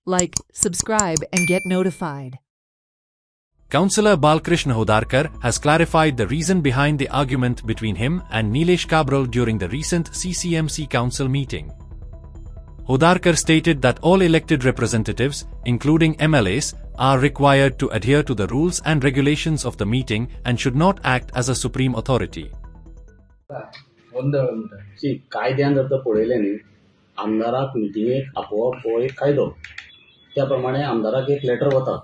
Like, subscribe, and get notified. Councillor Balkrishna Hodarkar has clarified the reason behind the argument between him and Nilesh Cabral during the recent CCMC Council meeting. Hodarkar stated that all elected representatives, including MLAs, are required to adhere to the rules and regulations of the meeting and should not act as a supreme authority. कायद्यान जर तर पळयलें न्ही, आमदाराक मिटिंगेक आपोवप हो एक कायदो. त्या प्रमाणे आमदाराक एक लेटर वता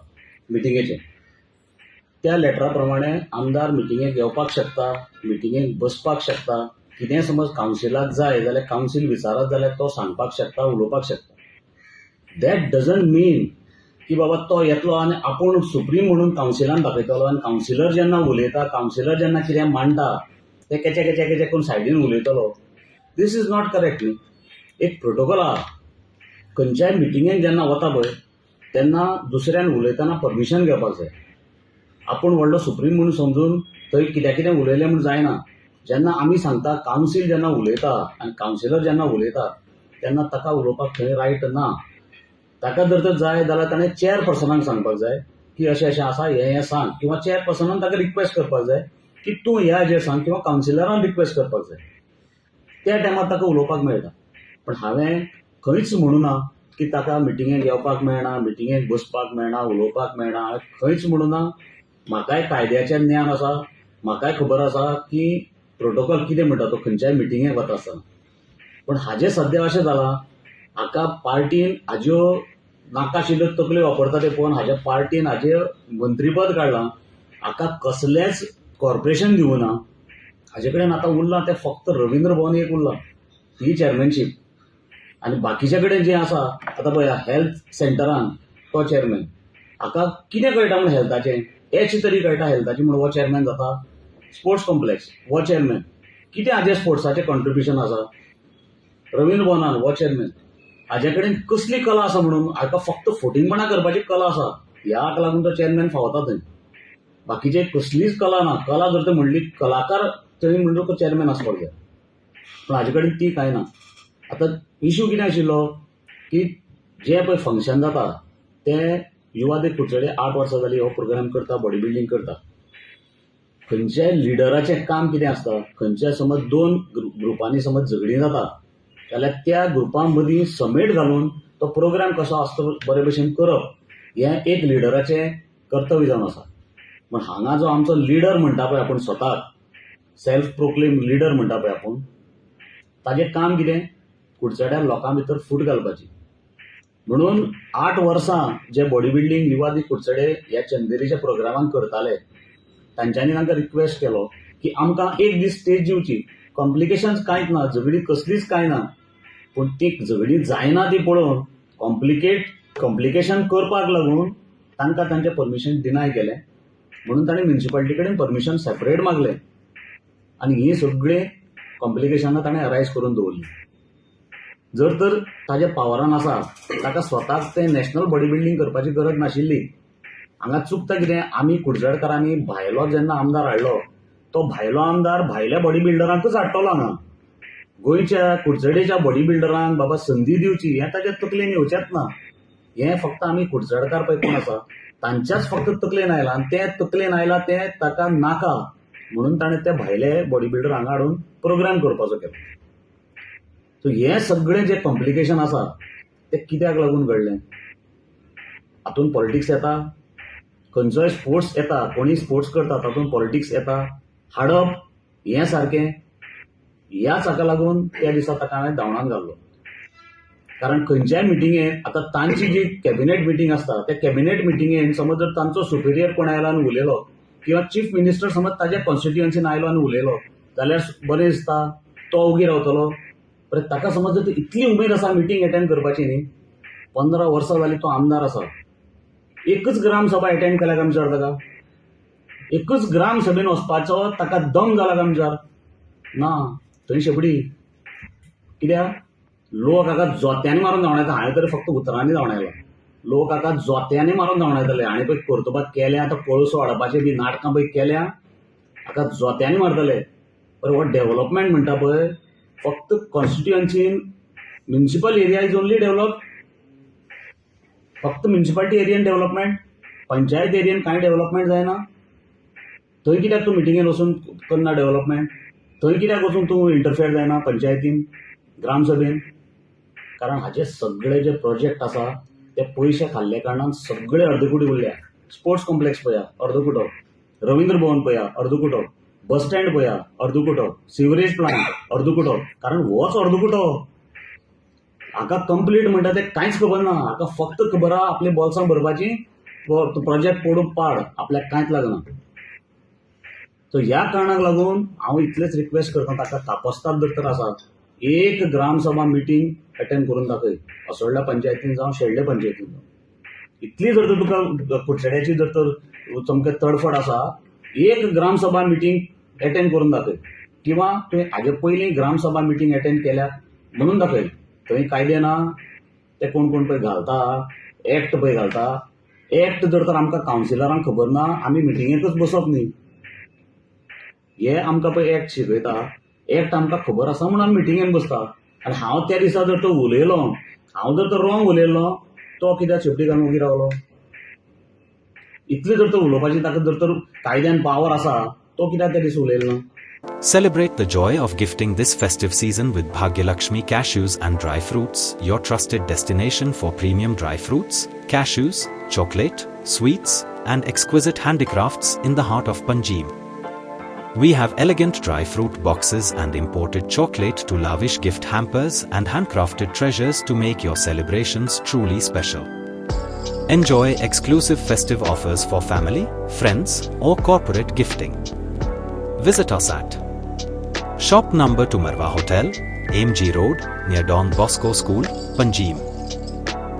मिटिंगेचें. त्या लेटरा प्रमाणे आमदार मिटिंगेक येवपाक शकता, मिटिंगेक बसपाक शकता. कितें समज कावन्सिलाक जाय जाल्यार कावन्सील विचारत जाल्यार तो सांगपाक शकता, उलोवपाक शकता. दॅट डजंट मीन की बाबा तो येतलो आनी आपूण सुप्रीम म्हणून कावन्सिलान दाखयतलो आनी कावन्सिलर जेन्ना उलयता, कावन्सिलर जेन्ना कितें मांडटा ते केचे करून सायडीन उलयतलो. दीस इज नॉट करेक्ट न्ही. एक प्रोटोकॉल आहा. खंयच्याय मिटिंगेक जेन्ना वता पळय तेन्ना दुसऱ्यान उलयतना परमिशन घेवपाक जाय. आपूण व्हडलो सुप्रीम म्हणून समजून थंय कितें उलयलें म्हूण जायना. जेन्ना आमी सांगता, कावन्सील जेन्ना उलयता आनी कावन्सिलर जेन्ना उलयता तेन्ना ताका उलोवपाक थंय रायट ना. ताका जर तर जाय जाल्यार ताणें चेअरपर्सनाक सांगपाक जाय की अशें अशें आसा, हें सांग. किंवा चेअरपर्सनान ताका रिक्वेस्ट करपाक जाय की तूं ह्या हाजेर सांग, किंवा कावन्सिलरान रिक्वेस्ट करपाक जाय. त्या टायमार ताका उलोवपाक मेळटा. पण हांवें खंयच म्हणूं ना की ताका मिटिंगेक येवपाक मेळना, मिटिंगेक बसपाक मेळना, उलोवपाक मेळना. हांवें खंयच म्हणूं ना. म्हाकाय कायद्याचें ज्ञान आसा, म्हाकाय खबर आसा की प्रोटोकॉल कितें म्हणटा तो खंयच्याय मिटिंगेक वता आसतना. पण हाजें सद्या अशें जालां, हाका पार्टीन हाज्यो नाकाशिल्ल्यो तकल्यो वापरता ते पळोवन हाज्या पार्टीन हाजें मंत्रीपद काडलां. हाका कसलेंच कॉर्पोरेशन दिवना. हाजे कडेन आतां उरलां तें फक्त रवींद्र भवन एक उरलां, ती चेअरमॅनशीप. आनी बाकीचे कडेन जें आसा, आतां पळय हेल्थ सेंटरान तो चेअरमॅन. हाका कितें कळटा म्हण हेल्थाचें, एच तरी कळटा हेल्थाची म्हण हो चेअरमॅन जाता. स्पोर्ट्स कॉम्प्लेक्स हो चेअरमॅन. कितें हाजें स्पोर्ट्साचें कॉन्ट्रिब्युशन आसा रवींद्र भवनान हो चेअरमॅन. हाजे कडेन कसली कला आसा म्हणून, हाका फक्त फोटिंगपणां करपाची कला आसा, ह्याक लागून तो चेअरमॅन फावता थंय. बाकीचे कसलीच कला ना. कला जर तर म्हणली कलाकार थंय म्हणून तो चेअरमॅन आसपाक जाय. पण हाजे कडेन ती कांय ना. आतां इश्यू कितें आशिल्लो की जे पळय फंक्शन जाता ते युवा कुडचडे 8 वर्सां जालीं हो प्रोग्राम करता, बॉडी बिल्डींग करता. खंयच्याय लिडराचें काम कितें आसता, खंयच्याय समज 2 ग्रुपांनी समज झगडीं जाता जाल्यार त्या ग्रुपां मदीं समेट घालून तो प्रोग्राम कसो आसता बरे भशेन करप, हें एक लिडराचें कर्तव्य जावन आसा. पण हांगा जो आमचो लिडर म्हणटा पळय आपूण स्वताक, सेल्फ प्रोक्लेम लिडर म्हणटा पळय आपूण, ताजें काम कितें, कुडचड्यार लोकां भितर फूट घालपाची. म्हणून 8 वर्सां जे बॉडी बिल्डींग युवा कुडचडे ह्या चंदेरीच्या प्रोग्रामांक करताले, तांच्यांनी तांकां रिक्वेस्ट केलो की आमकां एक दीस स्टेज दिवची. कॉम्प्लिकेशन्स कांयच ना, झगडी कसलीच कांय ना. पूण ती झगडी जायना ती पळोवन कॉम्प्लिकेशन करपाक लागून तांकां तांचें परमिशन डिनाय केलें. म्हणून ताणें म्युनिसिपालिटी कडेन परमिशन सेपरेट मागलें आनी ही सगळीं कॉम्प्लिकेशनां ताणें अरायज करून दवरलीं. जर तर ताच्या पावरान आसा, ताका स्वताक तें नॅशनल बॉडी बिल्डींग करपाची गरज नाशिल्ली. हांगा चुकता कितें, आमी कुडचडकारांनी भायलो जेन्ना आमदार हाडलो, तो भायलो आमदार भायल्या बॉडी बिल्डरांकूच हाडटलो हांगा. गोंयच्या कुडचडेच्या बॉडी बिल्डरांक बाबा संदी दिवची हें ताच्या तकलेन येवचेंच ना. हें फक्त आमी कुडचडकार पळय कोण आसा तांच्याच फक्त तकलेन आयलां, आनी तें तकलेन आयलां तें ताका नाका म्हणून ताणें ते भायले बॉडी बिल्डर हांगा हाडून प्रोग्राम करपाचो केलो. सो हें सगळें जें कॉम्प्लिकेशन आसा तें कित्याक लागून घडलें. हातूंत पॉलिटिक्स येता, खंयचोय स्पोर्ट्स येता, कोणीय स्पोर्ट्स करता तातूंत पॉलिटिक्स येता. हाडप हें सारकें. ह्याच हाका लागून त्या दिसा ताका हांवें धांवडावन घाल्लो. कारण खंयच्याय मिटिंगेंत आतां तांची जी कॅबिनेट मिटींग आसता, त्या कॅबिनेट मिटिंगेंत समज जर तांचो सुपिरियर कोण आयलो आनी उलयलो, किंवा चीफ मिनिस्टर समज ताच्या कॉन्स्टिट्युएन्सीन आयलो आनी उलयलो जाल्यार बरें दिसता, तो ओगी रावतलो. पण ताका समज जर इतली उमेद आसा मिटींग अटेंड करपाची न्ही, 15 वर्सां जालीं तो आमदार आसा, एकच ग्राम सभा अटेंड केल्या काय विचार ताका, एकच ग्राम सभेन वचपाचो ताका दम जाला काय विचार ना. थंय शेपडी. कित्याक लोक हाका जोत्यांनी मारून धांवडायता. हांवें तरी फक्त उतरांनी धांवडायला. लोक हाका जोत्यांनी मारून धांवडायताले. हांवें पळय कर्तबाग केल्या, आतां पळसो हाडपाचें बी नाटकां पळय केल्या, हाका जोत्यांनी मारतले. पण हो डेव्हलपमेंट म्हणटा पळय फक्त कॉन्स्टिट्युएन्सीन municipal area is only develop फक्त म्युन्सिपालिटी एरियन डेव्हलपमेंट, पंचायत एरियन कांय डेव्हलपमेंट जायना. थंय कित्याक तूं मिटिंगेन वचून करना डेव्हलपमेंट? थंय कित्याक वचून तूं इंटरफियर जायना पंचायतीन, ग्रामसभेन? कारण हाचे सगळे जे प्रोजेक्ट आसा ते पयशे खाल्ले कारणान सगळे अर्दकुटी उरल्या. स्पोर्ट्स कॉम्प्लेक्स पळया अर्दकुटो, रवींद्र भवन पळया अर्दकुटो, बस स्टँड पळया अर्दकुटो, सिवरेज प्लांट अर्दकुटो. कारण होच अर्दकुटो. हाका कंप्लीट म्हणटा ते कांयच खबर ना. हाका फक्त खबर आहा आपले बॉल्सां भरपाची, प्रोजेक्ट पडून पाड, आपल्याक कांयच लागना. सो ह्या कारणाक लागून हांव इतलेच रिक्वेस्ट करता ताका, कापोस्ताद जर तर आसात, एक ग्रामसभा मिटींग अटेंड करून दाखय. असोळड्या पंचायतीन जावं शेळडे पंचायतीन जावं. इतली जर तर तुका कुडचड्याची जर तर चमके तडफड आसा, एक ग्रामसभा मिटींग अटेंड करून दाखय. किंवा तुवें हाजे पयलीं ग्रामसभा मिटींग अटेंड केल्या म्हणून दाखय. थंय कायदे ना, ते कोण कोण पळय घालता, एक्ट पळय घालता. एक्ट जर तर आमकां कावन्सिलरांक खबर ना, आमी मिटिंगेकच बसप न्ही. हे आमकां पळय एक्ट शिकयता. एक्ट आमकां खबर आसा म्हणून आमी मिटिंगेन बसता. आनी हांव त्या दिसा जर तो उलयलो, हांव जर तर रॉंग उलयलो, तो कित्याक शेपटी घालून उगी रावलो? इतली जर तर उलोवपाची ताका जर तर कायद्यान पावर आसा, तो कित्याक त्या दिसा उलयलो ना? Celebrate the joy of gifting this festive season with Bhagyalakshmi Cashews and Dry Fruits, your trusted destination for premium dry fruits, cashews, chocolate, sweets, and exquisite handicrafts in the heart of Panjim. We have elegant dry fruit boxes and imported chocolate to lavish gift hampers and handcrafted treasures to make your celebrations truly special. Enjoy exclusive festive offers for family, friends, or corporate gifting. Visit us at Shop Number to Marwa Hotel, AMG Road, near Don Bosco School, Panjim.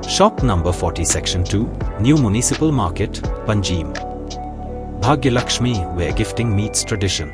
Shop Number 40 Section 2, New Municipal Market, Panjim. Bhagyalakshmi, where gifting meets tradition.